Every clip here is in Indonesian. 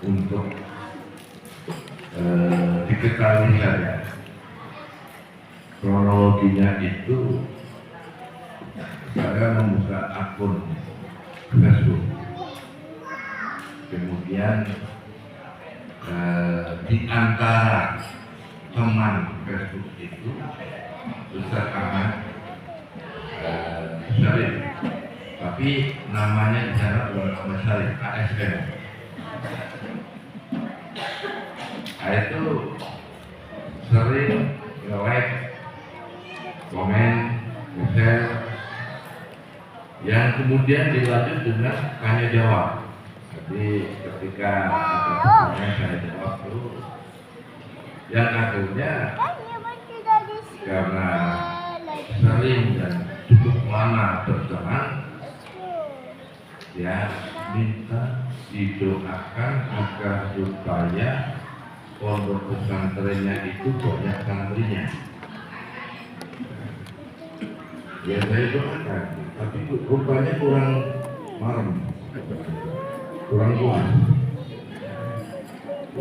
untuk diketahui saja kronologinya itu saya membuka akun Facebook, kemudian di antara teman Facebook itu Ustaz Ahmad Syarif, tapi namanya di sana bukan Ahmad Syarif, ASN. Nah, itu sering nge-like, komen, share, yang kemudian dilanjut dengan tanya jawab. Jadi ketika ada pertanyaan saya jawab terus, yang akhirnya karena sering dan cukup lama berteman, ya minta didoakan agar supaya pondok pesantrennya itu banyak santrinya. Ya saya doakan, tapi rupanya kurang marem, kurang kuat.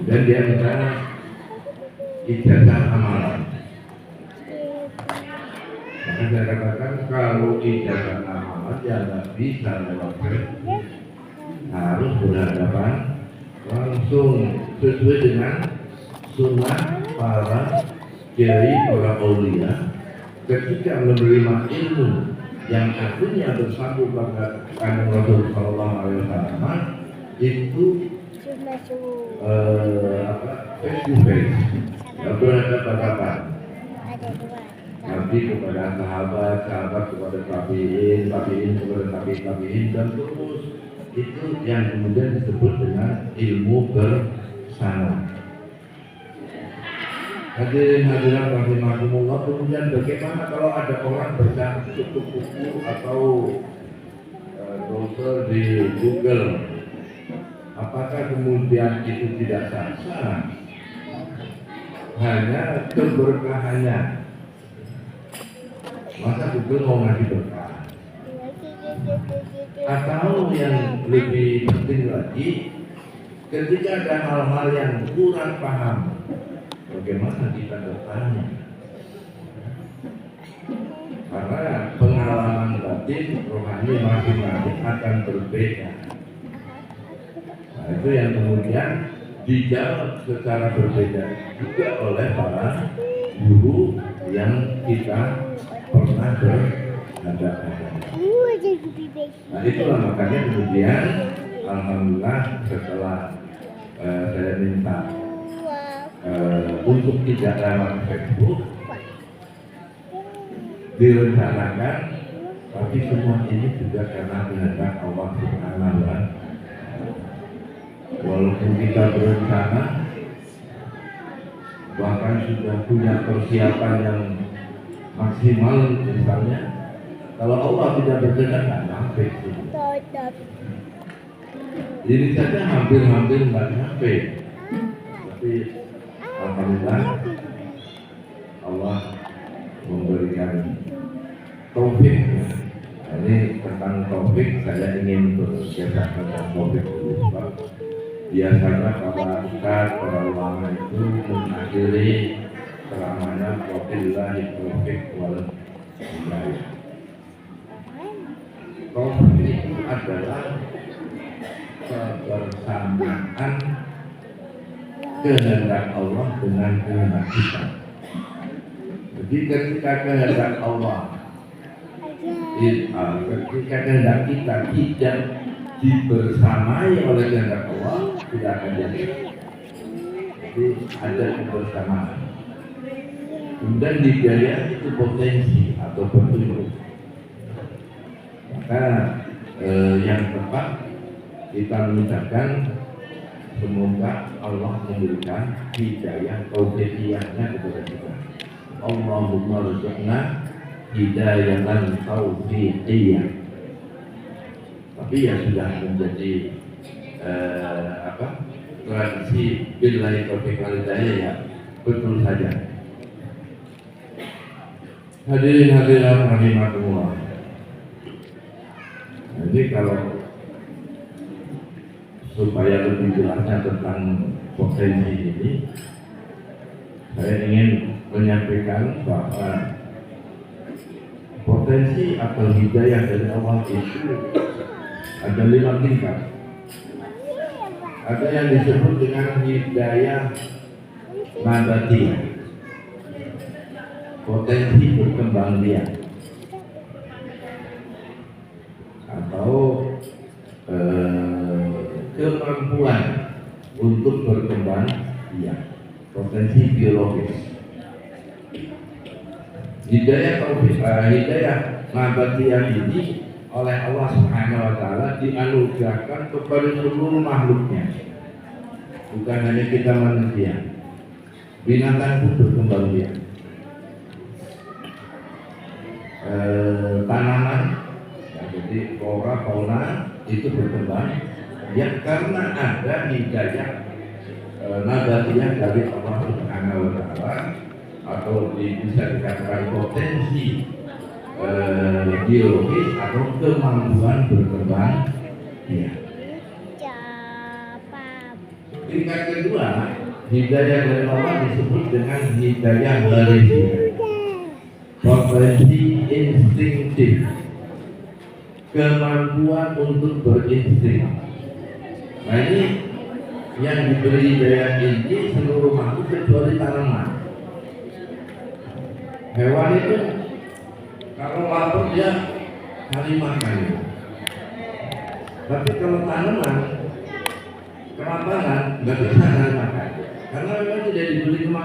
Dan dia minta ijazah amalan. Maka saya katakan kalau ijazah amalan ya nggak bisa lewat Facebook, harus berhadapan langsung sesuai dengan sunnah para kiai, para aulia. Ketika menerima ilmu yang akhirnya bersambung pada kanjeng Rasul Sallallahu Alaihi Wasallam itu face to face, berhadapan-hadapan. Nanti kepada sahabat, sahabat kepada tabiin, tabiin kepada tabiin, dan terus itu yang kemudian disebut dengan ilmu bersama. Hadirin-hadirat rahimakumullah, kemudian bagaimana kalau ada orang baca buku atau browser di Google, apakah kemudian itu tidak sah? Hanya keberkahannya. Masa Google mau ngasih berkah? Atau yang lebih penting lagi, ketika ada hal-hal yang kurang paham, bagaimana kita bertanya? Karena pengalaman batin rohani masing-masing akan berbeda. Nah, itu yang kemudian dijawab secara berbeda juga oleh para guru yang kita pernah berhadapan. Nah, itulah makanya kemudian alhamdulillah setelah saya minta untuk tidak lewat Facebook direncanakan, tapi semua ini juga karena kehendak Allah Subhanahu wa Ta'ala. Walaupun kita berencana, bahkan sudah punya persiapan yang maksimal, misalnya, kalau Allah tidak berkehendak nggak sampai. Ini saja hampir nggak sampai, tapi alhamdulillah Allah memberikan taufik. Ini tentang taufik, saya ingin bergerak tentang taufik dulu. Biasanya para ustaz, para ulama itu mengakhiri ceramahnya wabillahi taufik wal hidayah. Taufik itu adalah kebersamaan kehendak Allah dengan kehendak kita. Jadi ketika kehendak Allah, ketika kehendak kita tidak dibersamai oleh kehendak Allah, tidak akan jadi. Jadi ada kebersamaan. Kemudian hidayah itu potensi atau petunjuk. Maka yang tepat kita mengucapkan semoga Allah memberikan hidayah taufiqiyahnya kepada kita. Allahumma rzuqna hidayatan taufiqiyah. Tapi ya sudah menjadi tradisi billahi taufiq wal hidayah, ya betul saja. Hadirin hadirat rahimakumullah. Jadi kalau supaya lebih jelasnya tentang potensi ini, saya ingin menyampaikan bahwa potensi atau hidayah dari Allah itu ada 5 tingkat. Ada yang disebut dengan hidayah nabatiyah, potensi berkembang biak, atau kemampuan untuk berkembang biak, potensi biologis. Hidayah nabatiyah ini oleh Allah Subhanahu wa taala dianugerahkan kepada seluruh makhluknya. Bukan hanya kita manusia. Binatang pun berkembang biak. Tanaman, ya, jadi flora fauna itu berkembang ya karena ada hidayah nabatiyah dari Allah Subhanahu wa taala, atau bisa dikatakan potensi biologis atau kemampuan berkembang biak. Tingkat kedua, hidayah dari Allah disebut dengan hidayah harfiah, potensi instinktif, kemampuan untuk berinsting. Nah ini yang diberi hidayah ini seluruh makhluk kecuali tanaman. Hewan itu kalau lapar dia cari makan. Tapi kalau tanaman kelaparan nggak bisa cari makan karena memang tidak diberi makan.